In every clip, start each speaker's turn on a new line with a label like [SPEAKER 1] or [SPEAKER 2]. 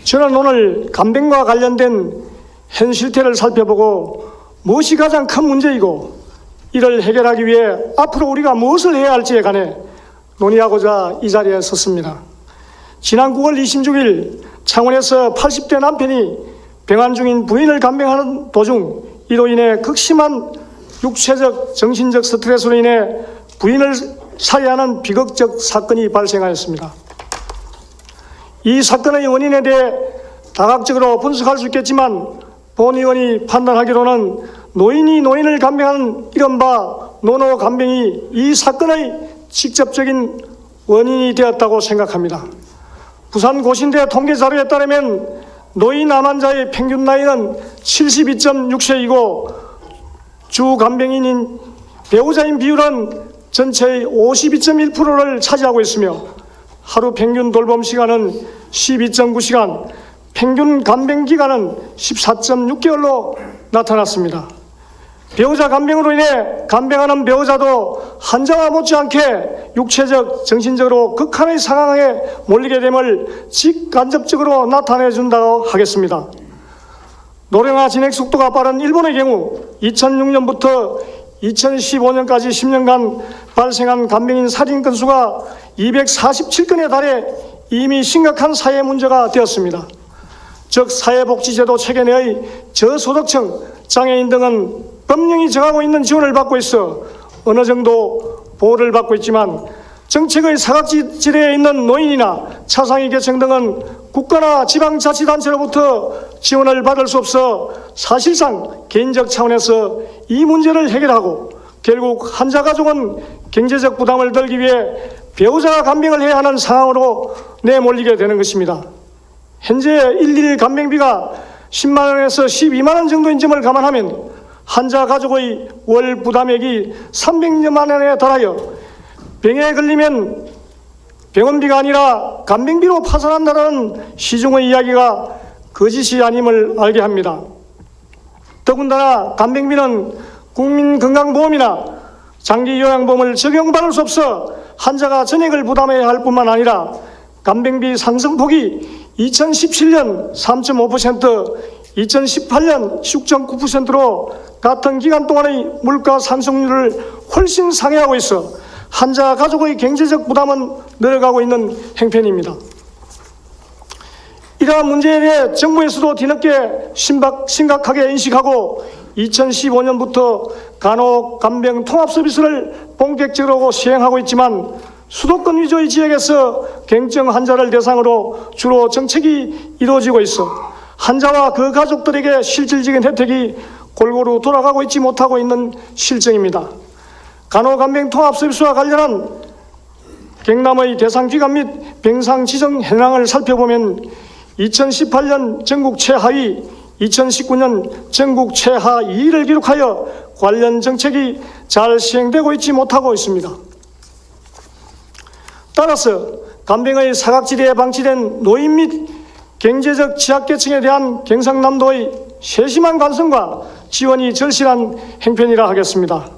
[SPEAKER 1] 저는 오늘 간병과 관련된 현 실태를 살펴보고 무엇이 가장 큰 문제이고 이를 해결하기 위해 앞으로 우리가 무엇을 해야 할지에 관해 논의하고자 이 자리에 섰습니다. 지난 9월 26일 창원에서 80대 남편이 병환 중인 부인을 간병하는 도중 이로 인해 극심한 육체적, 정신적 스트레스로 인해 부인을 살해하는 비극적 사건이 발생하였습니다. 이 사건의 원인에 대해 다각적으로 분석할 수 있겠지만 본 의원이 판단하기로는 노인이 노인을 간병하는 이른바 노노 간병이 이 사건의 직접적인 원인이 되었다고 생각합니다. 부산 고신대 통계 자료에 따르면 노인 암 환자의 평균 나이는 72.6세이고 주 간병인인 배우자인 비율은 전체의 52.1%를 차지하고 있으며 하루 평균 돌봄 시간은 12.9시간, 평균 간병 기간은 14.6개월로 나타났습니다. 배우자 간병으로 인해 간병하는 배우자도 환자와 못지않게 육체적, 정신적으로 극한의 상황에 몰리게 됨을 직간접적으로 나타내준다고 하겠습니다. 노령화 진행 속도가 빠른 일본의 경우 2006년부터 2015년까지 10년간 발생한 간병인 살인 건수가 247건에 달해 이미 심각한 사회 문제가 되었습니다. 즉 사회복지제도 체계 내의 저소득층, 장애인 등은 법령이 정하고 있는 지원을 받고 있어 어느 정도 보호를 받고 있지만 정책의 사각지대에 있는 노인이나 차상위 계층 등은 국가나 지방자치단체로부터 지원을 받을 수 없어 사실상 개인적 차원에서 이 문제를 해결하고 결국 환자 가족은 경제적 부담을 덜기 위해 배우자가 간병을 해야 하는 상황으로 내몰리게 되는 것입니다. 현재 1일 간병비가 10만 원에서 12만 원 정도인 점을 감안하면 환자 가족의 월 부담액이 300여만 원에 달하여 병에 걸리면 병원비가 아니라 간병비로 파산한다는 시중의 이야기가 거짓이 아님을 알게 합니다. 더군다나 간병비는 국민건강보험이나 장기요양보험을 적용받을 수 없어 환자가 전액을 부담해야 할 뿐만 아니라 간병비 상승폭이 2017년 3.5%, 2018년 6.9%로 같은 기간 동안의 물가 상승률을 훨씬 상회하고 있어 환자 가족의 경제적 부담은 늘어가고 있는 형편입니다. 이러한 문제에 대해 정부에서도 뒤늦게 심각하게 인식하고 2015년부터 간호 간병 통합 서비스를 본격적으로 시행하고 있지만 수도권 위주의 지역에서 경증 환자를 대상으로 주로 정책이 이루어지고 있어 환자와 그 가족들에게 실질적인 혜택이 골고루 돌아가고 있지 못하고 있는 실정입니다. 간호간병 통합 서비스와 관련한 경남의 대상기관 및 병상 지정 현황을 살펴보면 2018년 전국 최하위, 2019년 전국 최하 2위를 기록하여 관련 정책이 잘 시행되고 있지 못하고 있습니다. 따라서 간병의 사각지대에 방치된 노인 및 경제적 취약계층에 대한 경상남도의 세심한 관심과 지원이 절실한 행편이라 하겠습니다.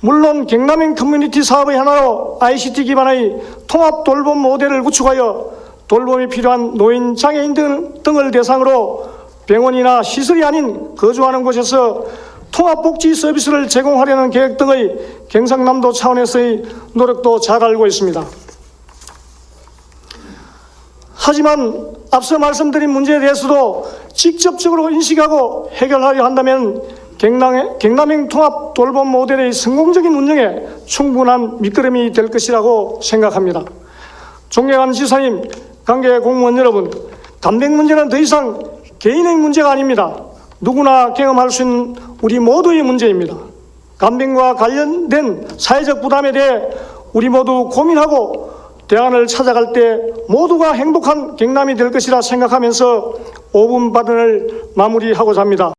[SPEAKER 1] 물론 경남행 커뮤니티 사업의 하나로 ICT 기반의 통합 돌봄 모델을 구축하여 돌봄이 필요한 노인, 장애인 등을 대상으로 병원이나 시설이 아닌 거주하는 곳에서 통합복지 서비스를 제공하려는 계획 등의 경상남도 차원에서의 노력도 잘 알고 있습니다. 하지만 앞서 말씀드린 문제에 대해서도 직접적으로 인식하고 해결하려 한다면 경남행 통합 돌봄 모델의 성공적인 운영에 충분한 밑거름이 될 것이라고 생각합니다. 존경하는 지사님, 관계 공무원 여러분, 간병 문제는 더 이상 개인의 문제가 아닙니다. 누구나 경험할 수 있는 우리 모두의 문제입니다. 간병과 관련된 사회적 부담에 대해 우리 모두 고민하고 대안을 찾아갈 때 모두가 행복한 경남이 될 것이라 생각하면서 5분 발언을 마무리하고자 합니다.